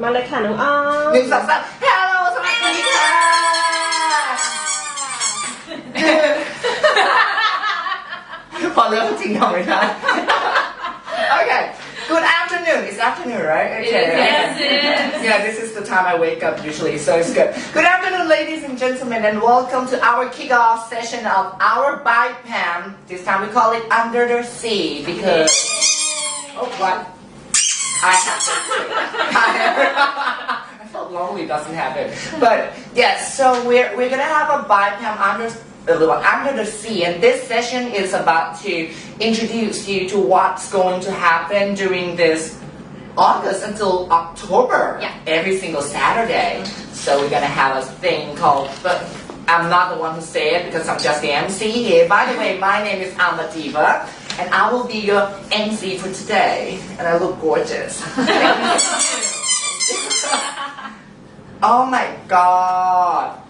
มาเลยค่ะน้องอ้อม 1 2 3 Hello สวัสดีค่ะพอเริ่มจริงทำไม่ได้ Okay good afternoon it's afternoon right okay Yes it is yeah this is the time I wake up usually so it's good good afternoon ladies and gentlemen and welcome to our kickoff session of our BIPAM this time we call it Under the Sea because oh what I have to I felt lonely doesn't happen but yes so we're gonna have a BIPAM under the sea and this session is about to introduce you to what's going to happen during this August until October every single Saturday so we're gonna have a thing called but I'm not the one who say it because I'm just the MC here by the way my name is Amadiva and I will be your MC for today and I look gorgeous oh my god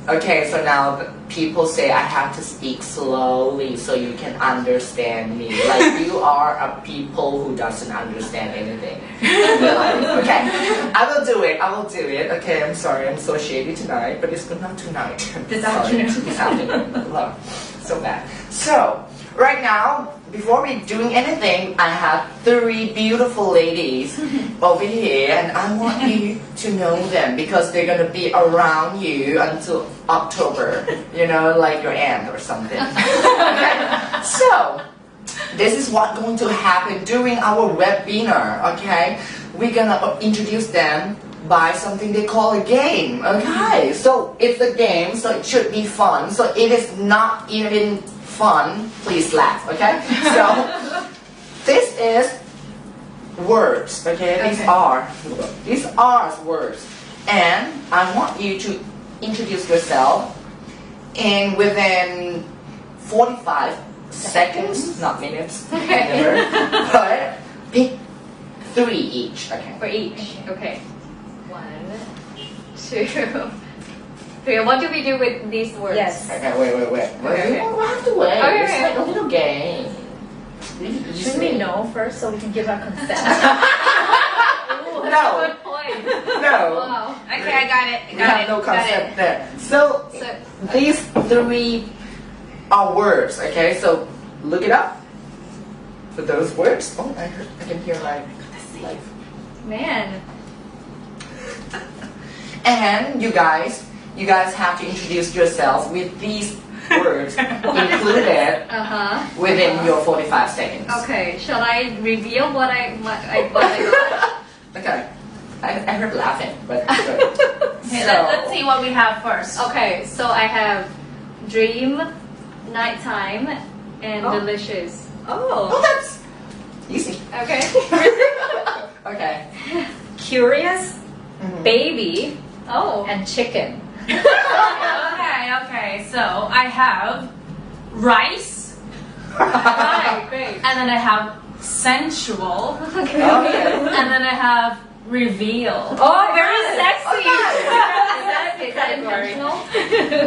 okay so now people say I have to speak slowly so you can understand me like you are a people who doesn't understand anything okay I will do it okay I'm sorry I'm so shady tonight but it's not tonight This afternoon this afternoon so bad so right now before we doing anything I have 3 beautiful ladies over here and I want you to know them because they're gonna be around you until October you know like your aunt or something okay so this is what's going to happen during our webinar okay we're gonna introduce them by something they call a game okay so it's a game so it should be fun so it is not even fun please laugh okay so this is words okay these are words and I want you to introduce yourself in within 45 seconds not minutes never, but pick 3 each okay for each. Okay. 1, 2, 3. What do we do with these words? Yes okay wait Okay. you don't have to wait Okay. it's like a little game Should we know first so we can give our consent? Ooh, that's No. a good point. no Wow. Okay, I got it. you have no concept there so these 3 are words okay so look it up for those words oh I can hear like Man. and you guys have to introduce yourself with these words included within your 45 seconds Okay. Shall I reveal what I got? okay I heard laughing but good. Okay, So, let's see what we have first. Okay. So I have dream, nighttime, and delicious. oh that's easy Okay. okay Curious baby Oh. and chicken Okay. So I have rice, Right. Great. and then I have sensual, Okay. and then I have reveal. Oh, very sexy. Okay. Is that intentional?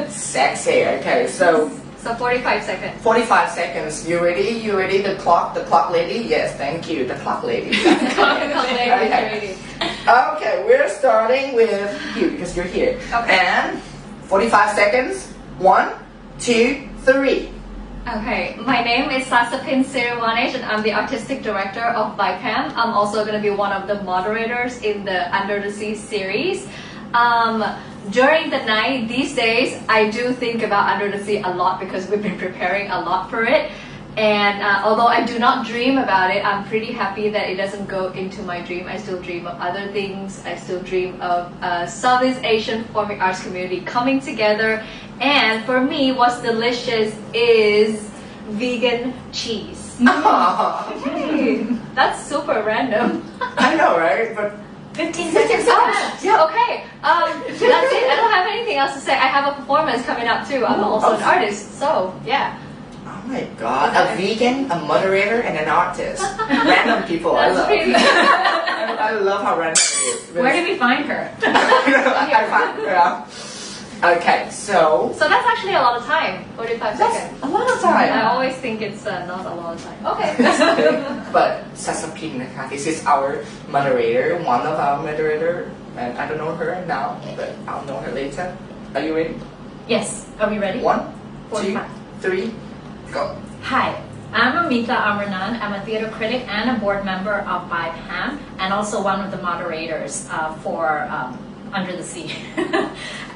Sexy okay so So 45 seconds. 45 seconds you ready the clock lady yes thank you the clock lady Ready. okay we're starting with you because you're here Okay. and 45 seconds 1 2 3 Okay, my name is Sasapin Siriwanesh and I'm the Artistic Director of BIPAM. I'm also going to be one of the moderators in the Under the Sea series. During the night, these days, I do think about Under the Sea a lot because we've been preparing a lot for it. And although I do not dream about it, I'm pretty happy that it doesn't go into my dream. I still dream of other things. I still dream of Southeast Asian performing arts community coming together. And for me, what's delicious is vegan cheese. Hey, that's super random. I know right but 15 seconds Yeah, okay. That's it. I don't have anything else to say. I have a performance coming up too. I'm also an artist, so yeah. oh my god a vegan a moderator and an artist random people I That's love pretty. I love how random it is Where did we find her? I find Okay, so So that's actually a lot of time. 45 that's seconds. a lot of I time. always think it's not a lot of time. Okay. But Sasapin, this is our moderator, one of our moderator, and I don't know her now, but I'll know her later. Are you ready? Yes. Are we ready? 1, 2, 45. 3, go. Hi, I'm Amita Amranan. I'm a theater critic and a board member of BIPAM, and also one of the moderators for Under the Sea.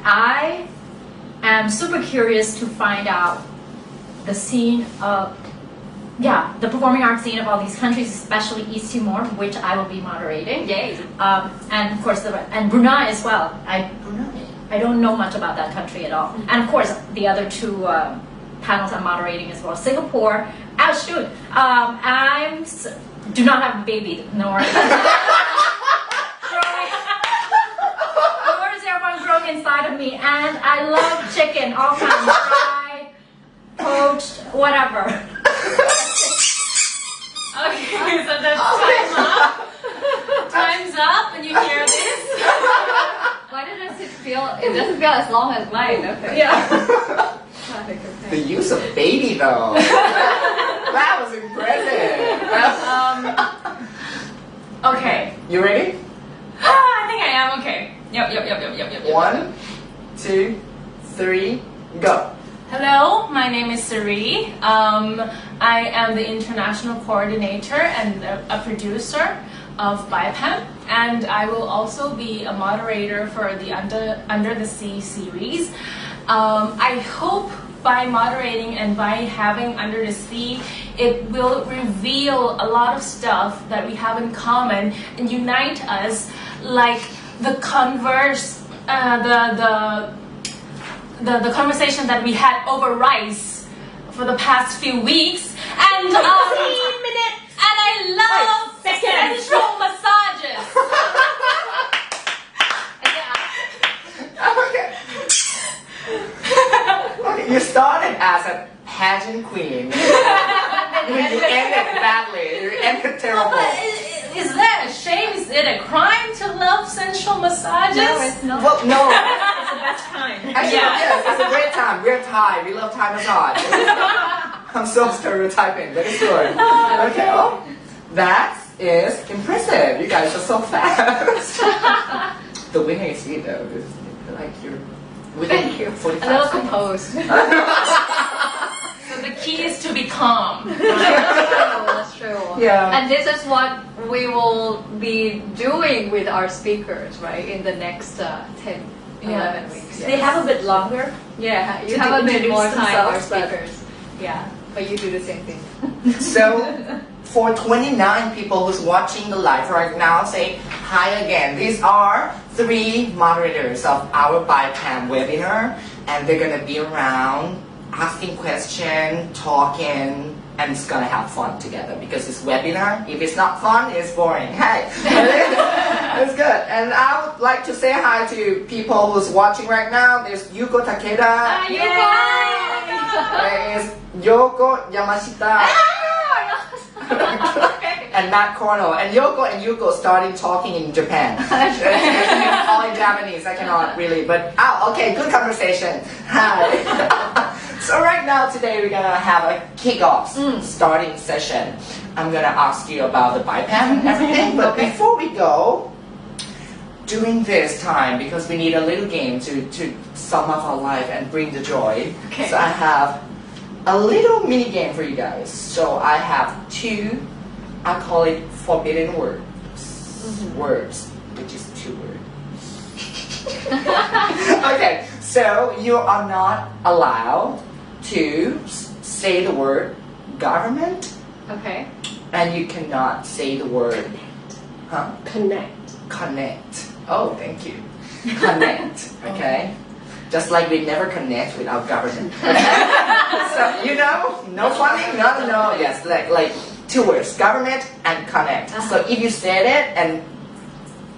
I am super curious to find out the scene of, the performing arts scene of all these countries, especially East Timor, which I will be moderating. Yay. And of course, and Brunei as well. I don't know much about that country at all. And of course, the other two panels I'm moderating as well. Singapore, shoot, do not have a baby, nor is there one growing inside of me. And I love chicken, all kinds, fried, poached, whatever. Okay, so that's time up. Time's up, and you hear this. Why does it feel? It doesn't feel as long as mine. Okay. Yeah. The use of baby though. That was impressive. Okay. You ready? I think I am okay. Yep. 1, 2, 3, go. Hello, my name is Sari. I am the international coordinator and a producer of BIPAM, and I will also be a moderator for the Under the Sea series. I hope by moderating and by having Under the Sea, it will reveal a lot of stuff that we have in common and unite us, like the conversation that we had over rice for the past few weeks, and I love sensual massages. Okay, you started as a pageant queen. You ended badly. You ended terrible. Is that a shame? Is it a crime to love sensual massages? No, it's not. Well, no. It's the best time. Actually, Yeah. yes, it's a great time. We're Thai. We love Thai massage. I'm so stereotyping, but it's good. Okay, well, that is impressive. You guys are so fast. The winner is you, though. Like you're within 45 A little seconds. composed. So the key is to be calm. That's true. Yeah. And this is what we will be doing with our speakers, right? In the next 10, 11 weeks. They have a bit longer. Yeah, you to have a bit introduce more time, our themselves, but- speakers. Yeah, but you do the same thing. So, for 29 people who's watching the live right now, say hi again. These are 3 moderators of our BIPAM webinar, and they're gonna be around asking questions, talking, and it's gonna have fun together because it's webinar. If it's not fun, it's boring. Hey, it's good. And I would like to say hi to people who's watching right now. There's Yuko Takeda. There is Yoko Yamashita. And Matt Cornell. And Yoko and Yuko started talking in Japan. All in Japanese, I cannot really, but okay, good conversation. Hi. So right now, today, we're gonna have a kickoff starting session. I'm gonna ask you about the BIPAM and everything, but before we go, during this time, because we need a little game to sum up our life and bring the joy, so I have a little mini game for you guys. So I have 2, I call it forbidden words, which is 2 words. Okay, so you are not allowed to say the word government, Okay. and you cannot say the word connect. Oh, thank you. Connect, okay? Just like we never connect with our government. So, no funny? No. Yes, like 2 words, government and connect. So if you said it and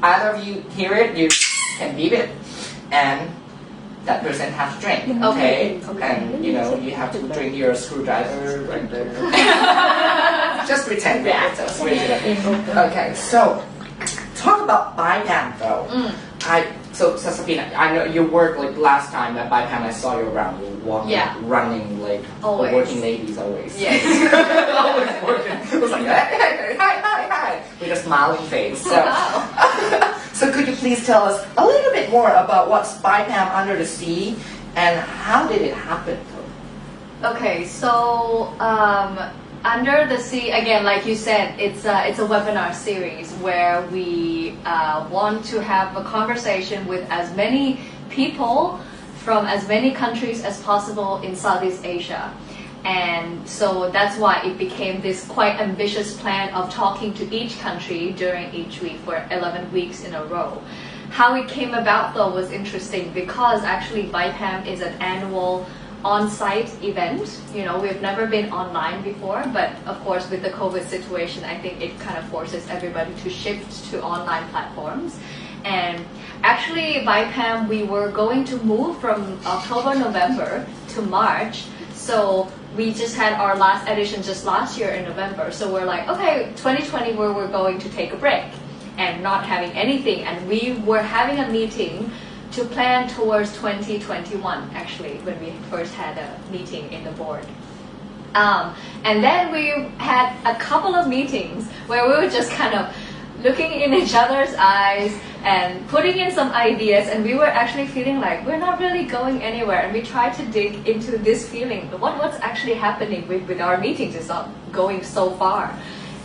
either of you hear it, you can beep it, and that person has to drink, okay? And you have to drink your screwdriver right there. Just pretend that. Okay, so talk about BIPAM though. So Sabina, I know you work like last time at BIPAM. I saw you around, you walking, Yeah. running like Always. working ladies always. Yes. Always working. It was like hi with a smiling face. So, so could you please tell us a little bit more about what's BIPAM Under the Sea and how did it happen? Okay, so Under the Sea, again, like you said, it's a webinar series where we want to have a conversation with as many people from as many countries as possible in Southeast Asia. And so that's why it became this quite ambitious plan of talking to each country during each week for 11 weeks in a row. How it came about though was interesting because actually BIPAM is an annual on-site event. You know, we've never been online before, but of course with the COVID situation, I think it kind of forces everybody to shift to online platforms. And actually BIPAM, we were going to move from October, November to March. So we just had our last edition just last year in November. So we're like, okay, 2020 we're going to take a break and not having anything. And we were having a meeting to plan towards 2021, actually, when we first had a meeting in the board. And then we had a couple of meetings where we were just kind of looking in each other's eyes and putting in some ideas, and we were actually feeling like we're not really going anywhere, and we tried to dig into this feeling, what's actually happening with our meetings. It's not going so far.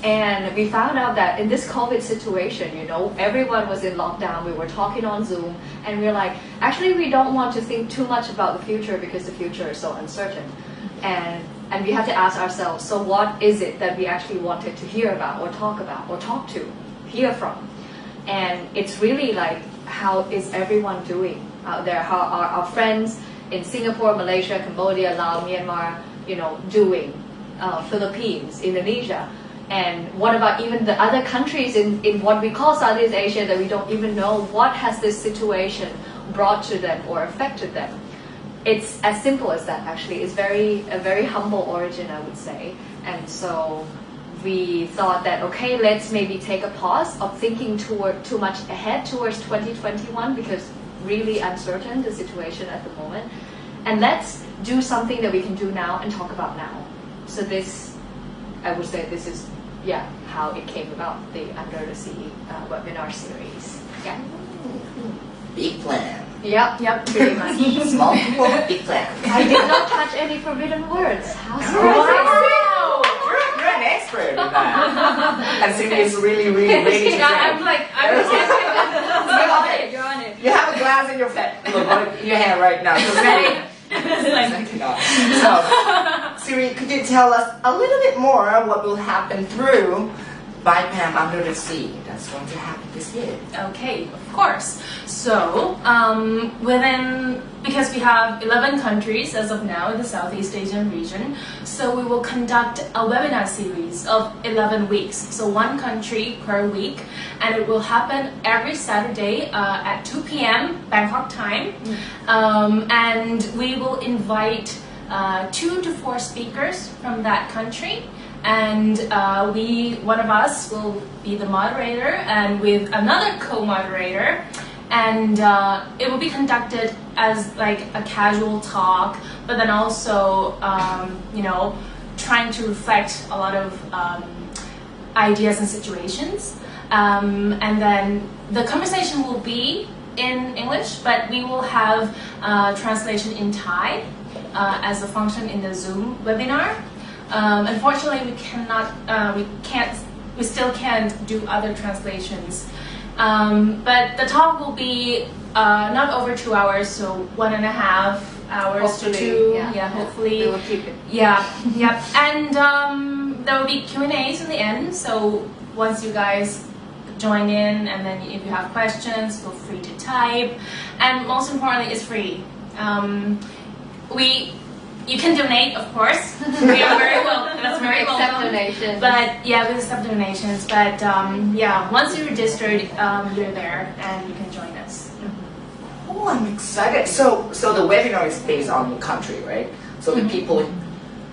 And we found out that in this COVID situation, you know, everyone was in lockdown, we were talking on Zoom, and we're like, actually we don't want to think too much about the future because the future is so uncertain. And we have to ask ourselves, so what is it that we actually wanted to hear about or talk to, hear from? And it's really like, how is everyone doing out there? How are our friends in Singapore, Malaysia, Cambodia, Laos, Myanmar, you know, doing? Philippines, Indonesia. And what about even the other countries in what we call Southeast Asia that we don't even know what has this situation brought to them or affected them? It's as simple as that, actually. It's a very humble origin, I would say. And so we thought that, okay, let's maybe take a pause of thinking too much ahead towards 2021 because really uncertain the situation at the moment. And let's do something that we can do now and talk about now. So this, I would say this is how it came about, the Under the Sea webinar series. Yeah. Big plan. Yep, pretty much. Small people, big plan. I did not touch any forbidden words. How Wow! You're an expert in that. And Cindy is really ready to go. I'm You're on it. You have a glass in your hand right now. So ready. So, Siri, could you tell us a little bit more what will happen through BIPAM Under the Sea that's going to happen this year? Okay, of course. So, because we have 11 countries as of now in the Southeast Asian region, so we will conduct a webinar series of 11 weeks. So one country per week, and it will happen every Saturday at 2 p.m. Bangkok time. And we will invite 2 to 4 speakers from that country. And one of us will be the moderator and with another co-moderator, and it will be conducted as like a casual talk, but then also trying to reflect a lot of ideas and situations, and then the conversation will be in English, but we will have translation in Thai as a function in the Zoom webinar. Unfortunately, we still can't do other translations. But the talk will be not over 2 hours, so 1.5 hours Hopefully, to 2. yeah. Hopefully. We will keep it. Yeah. And there will be Q&As in the end, so once you guys join in, and then if you have questions, feel free to type. And most importantly, it's free. You can donate, of course. We are very welcome. That's very welcome. Accept donations. But yeah, we accept donations. But once you're registered, you're there and you can join us. Oh, I'm excited. So the webinar is based on the country, right? So the people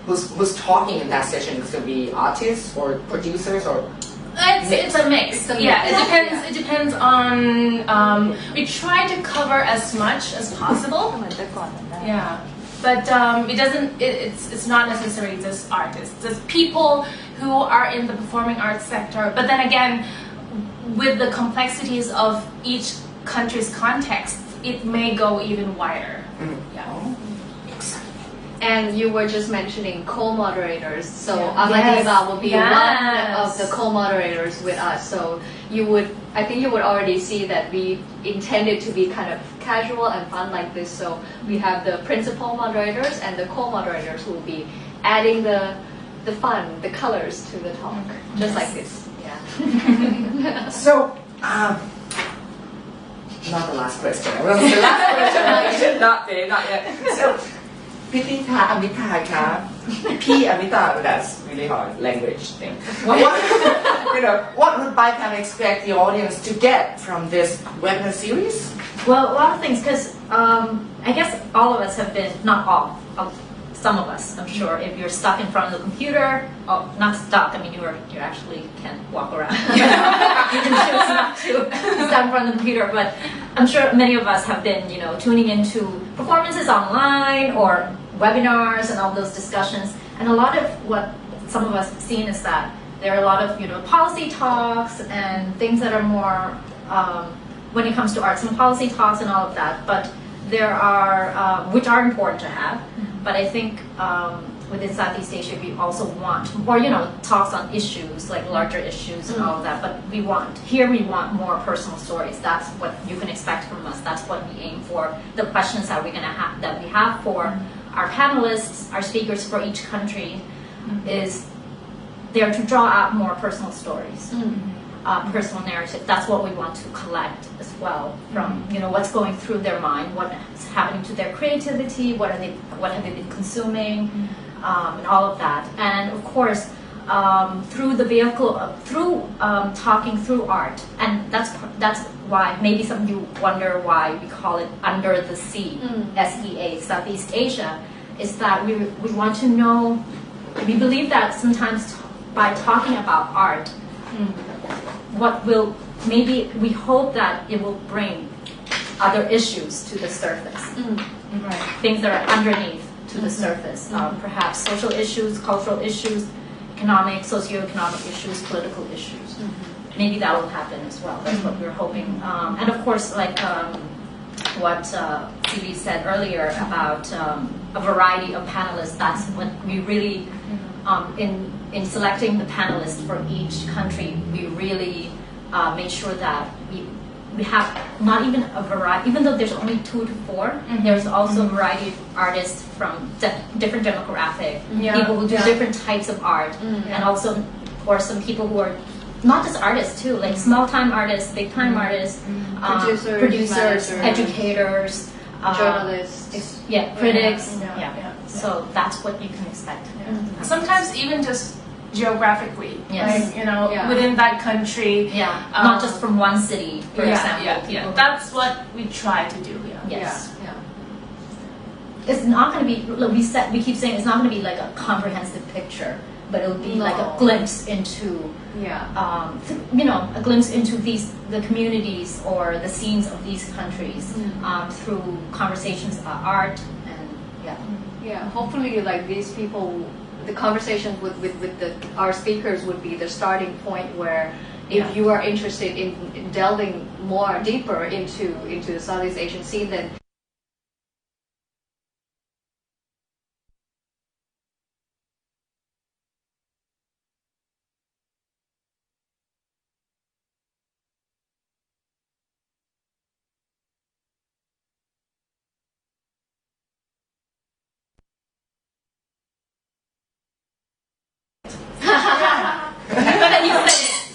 who's talking in that session is going to be artists or producers or It's a mix. It's a mix. Yeah, Yeah. it depends on. We try to cover as much as possible. Yeah, but it doesn't. It's not necessarily just artists. Just people who are in the performing arts sector. But then again, with the complexities of each country's context, it may go even wider. Yeah. And you were just mentioning co-moderators, so Yeah. Amadiva will be Yes. one of the co-moderators with us. So I think you would already see that we intended to be kind of casual and fun like this. So we have the principal moderators and the co-moderators who will be adding the fun, the colors to the talk, just like this. Yeah. So, not the last question. Well, the last question not yet. So, Pitita Amita ka, P Amita, that's really hard language thing. What would BIPAM expect the audience to get from this webinar series? Well, a lot of things, because I guess all of us have been, not all, some of us, I'm sure, if you're stuck in front of the computer, not stuck, I mean, you actually can walk around. You can choose not to be stuck in front of the computer, but I'm sure many of us have been, tuning into performances online or webinars and all those discussions. And a lot of what some of us have seen is that there are a lot of, policy talks and things that are more, when it comes to arts and policy talks and all of that, but there are, which are important to have, but I think within Southeast Asia we also want, or talks on issues, like larger issues and all of that, but we want more personal stories. That's what you can expect from us. That's what we aim for. The questions that we have for our panelists, our speakers for each country is there to draw out more personal stories. Personal narrative. That's what we want to collect as well from what's going through their mind, what's happening to their creativity, what have they been consuming, and all of that. And of course, through the vehicle, through talking through art, and that's why maybe some of you wonder why we call it Under the Sea, SEA, Southeast Asia, is that we want to know. We believe that sometimes by talking about art. We hope that it will bring other issues to the surface. Right. Things that are underneath to the surface. Perhaps social issues, cultural issues, economic, socioeconomic issues, political issues. Maybe that will happen as well. That's what we're hoping. And of course, like what Phoebe said earlier about a variety of panelists, that's what we really, in selecting the panelists for each country, we really made sure that we have not even a variety, even though there's only 2 to 4, there's also a variety of artists from different demographic, people who do different types of art, and also, or some people who are not just artists too, like small-time artists, big-time artists, producers, educators, journalists, critics, So that's what you can expect. Sometimes even just geographically, Yes. like, within that country. Not just from one city, for example. That's what we try to do. Yes. It's not going to be. We keep saying it's not going to be like a comprehensive picture, but it'll be like a glimpse into. A glimpse into the communities or the scenes of these countries through conversations about art and hopefully, like these people, the conversation with our speakers would be the starting point where if you are interested in delving more deeper into the Southeast Asian scene, then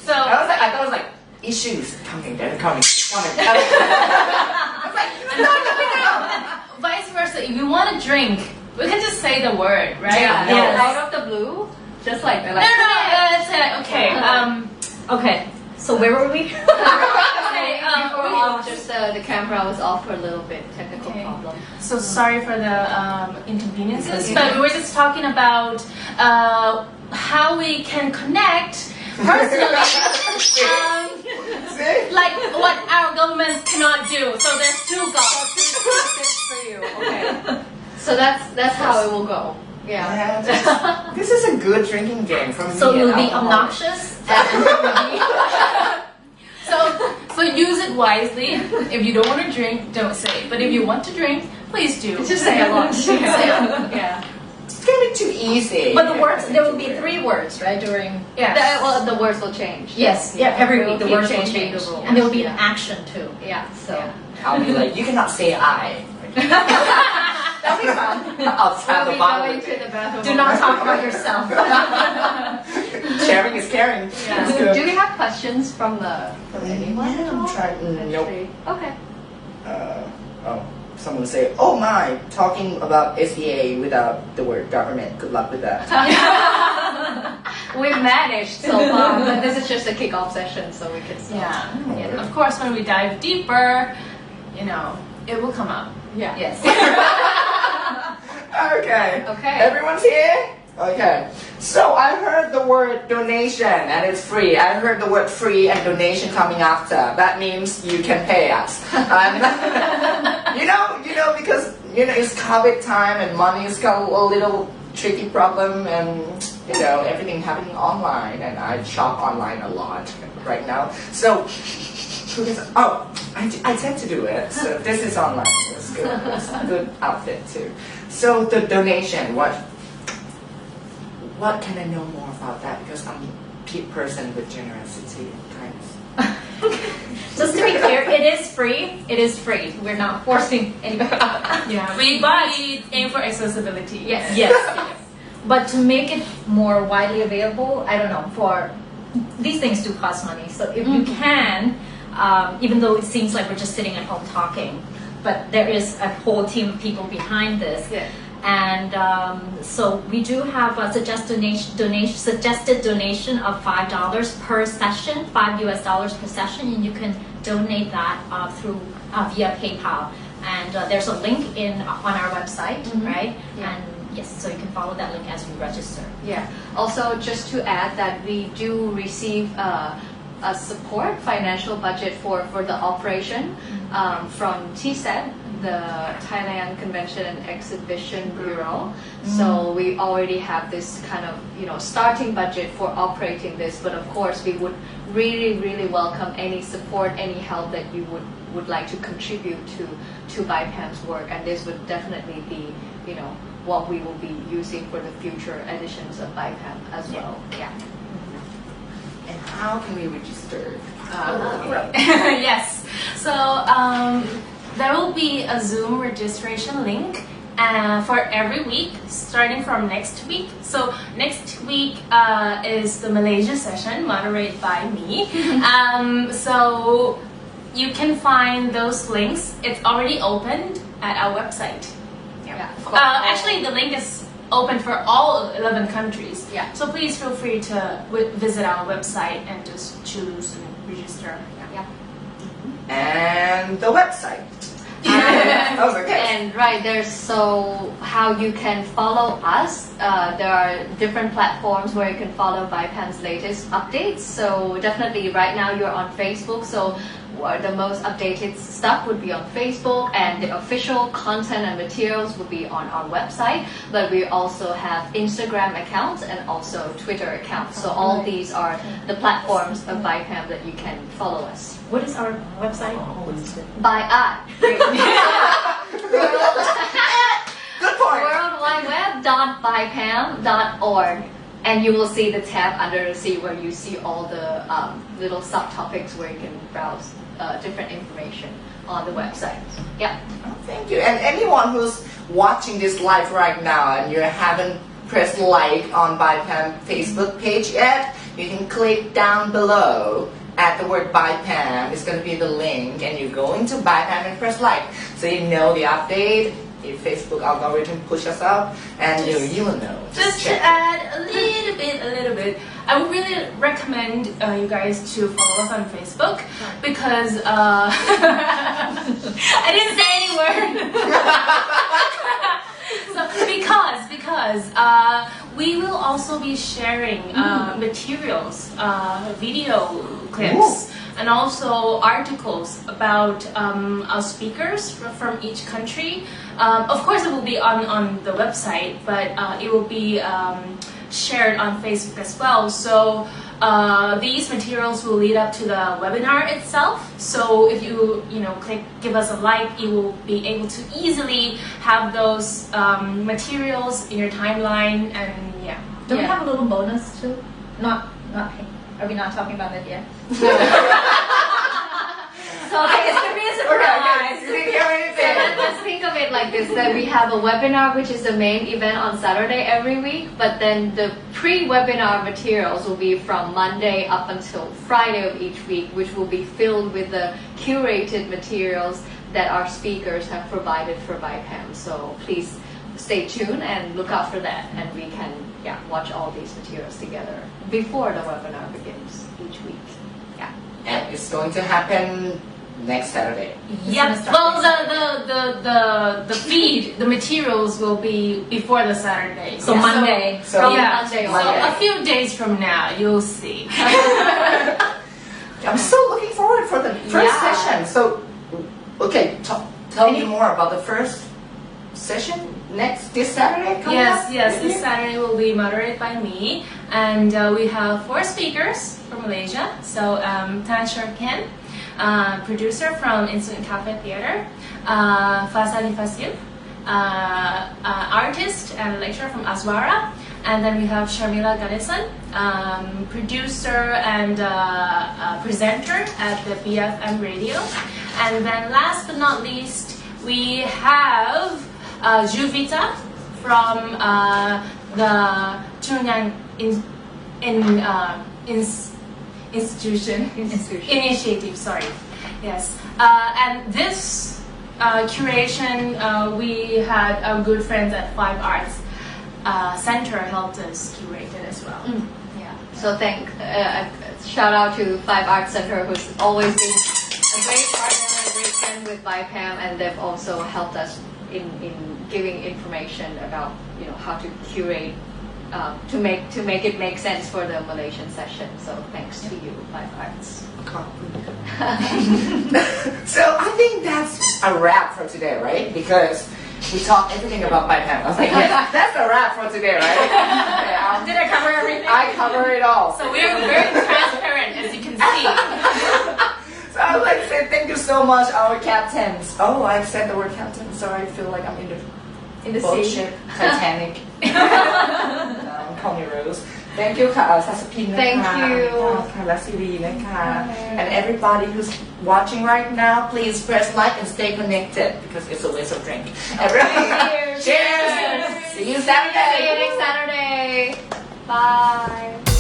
So I thought it was like issues coming. It's coming. vice versa, if you want to drink, we can just say the word, right? out of the blue, just like that. No, okay. Okay, so where were we? Just the camera was off for a little bit, technical problem. So sorry for the inconveniences, but we were just talking about how we can connect personally, See? like what our government cannot do. So there's two goals. Tips for you. Okay. So that's how it will go. Yeah. Yeah, this is a good drinking game from So me. you'll and be alcohol. obnoxious and So use it wisely. If you don't want to drink, don't say. But if you want to drink, please do. Just say a lot. Yeah. It's gonna be too easy. But the words, there will be 3 words, right, during... Yes. The words will change. Yes, yeah, every We'll week the keep words will changing the change. rules. And there will be an Yeah. action too. Yeah. So, I'll be like, you cannot say I. That'll be fun. I'll have We'll the be bottle. going to the bathroom. do not talk about yourself. Sharing is caring. Yeah. It's good. Do we have questions from anyone? Yeah, I'm trying. Nope. Actually? Okay. Someone say, oh my, talking about SEA without the word government. Good luck with that. We've managed so far, but this is just a kickoff session, so we can start. Yeah. And of course, when we dive deeper, it will come up. Yeah. Yes. Okay. Okay. Everyone's here? Okay. So I heard the word donation and it's free. I heard the word free and donation coming after. That means you can pay us. Because it's COVID time and money is kind of a little tricky problem and everything happening online and I shop online a lot right now. So I tend to do it. So this is online. It's good. It's a good outfit too. So the donation, what can I know more about that? Because I'm a person with generosity and kindness. Just to be clear, it is free. It is free. We're not forcing anybody. Yeah, we aim for accessibility. Yes. Yes. But to make it more widely available, I don't know, for these things do cost money. So if you can, even though it seems like we're just sitting at home talking, but there is a whole team of people behind this. Yeah. And so we do have a suggested donation of $5 per session, $5 per session, and you can donate that through via PayPal. And there's a link on our website, right? Yeah. And yes, so you can follow that link as you register. Yeah. Also, just to add that we do receive a support financial budget for the operation from TSED, the Thailand Convention and Exhibition Bureau. So we already have this kind of starting budget for operating this, but of course we would really welcome any support, any help that you would like to contribute to BIPAM's work, and this would definitely be what we will be using for the future editions of BIPAM as well. Yeah. And how can we register? Yes. So there will be a Zoom registration link for every week, starting from next week. So next week is the Malaysia session, moderated by me. So you can find those links. It's already opened at our website. Yeah. Actually, the link is open for all 11 countries. Yeah. So please feel free to visit our website and just choose and register. Yeah. And the website. Okay. And right there's how you can follow us. There are different platforms where you can follow BIPAM's latest updates. So definitely right now you're on Facebook. So the most updated stuff would be on Facebook, and the official content and materials would be on our website. But we also have Instagram accounts and also Twitter accounts. So all these are the platforms of BIPAM that you can follow us. What is our website? Good point. worldwideweb.bipam.org, and you will see the tab under the sea where you see all the little subtopics where you can browse different information on the website. Yeah. Oh, thank you. And anyone who's watching this live right now and you haven't pressed like on BIPAM Facebook page yet, you can click down below at the word BIPAM. It's going to be the link, and you go into BIPAM and press like, so you know the update. If Facebook algorithm push us up, and you will know. Just to add a little bit, I would really recommend you guys to follow us on Facebook, because I didn't say any word. So because we will also be sharing materials, video clips, and also articles about our speakers from each country. Of course, it will be on the website, but it will be shared on Facebook as well. So these materials will lead up to the webinar itself. So if you give us a like, you will be able to easily have those materials in your timeline, and yeah. Do we have a little bonus too? Not. Are we not talking about that yet? So it's gonna be a surprise. Let's think of it like this: that we have a webinar, which is the main event on Saturday every week, but then the pre-webinar materials will be from Monday up until Friday of each week, which will be filled with the curated materials that our speakers have provided for BIPAM. So please stay tuned and look out for that, and we can watch all these materials together before the webinar begins each week. Yeah. And it's going to happen next Saturday. Yep. Well, the feed, the materials will be before the Saturday. So Monday. So Monday. So a few days from now, you'll see. I'm so looking forward for the first session. So, okay, tell me more about the first session this Saturday coming up? Yes, this Saturday will be moderated by me, and we have 4 speakers from Malaysia. So Tan Shur Ken, producer from Instant Cafe Theater, Fasali Fasil, artist and lecturer from Aswara, and then we have Sharmila Ganesan, producer and presenter at the BFM radio, and then last but not least we have Juvita from the Chungyang Initiative. Sorry, yes. And this curation we had our good friends at Five Arts Center helped us curate it as well. Yeah. So shout out to Five Arts Center, who's always been a great partner, a great friend with BIPAM, and they've also helped us in giving information about how to curate to make it make sense for the Malaysian session. So thanks to you, Five Arts. So I think that's a wrap for today, right? Because we talked everything about BIPAM. I was like, yes, that's a wrap for today, right? Yeah, Did I cover everything? I cover it all. So we're very transparent, as you can see. So I would like to say thank you so much, our captains. Oh, I said the word captain, so I feel like I'm in the boat ship, Titanic. Call me Rose. Thank you, Sasapin. Thank you. And everybody who's watching right now, please press like and stay connected because it's a waste of drink. Everybody, cheers! See you Saturday. See you next Saturday. Bye.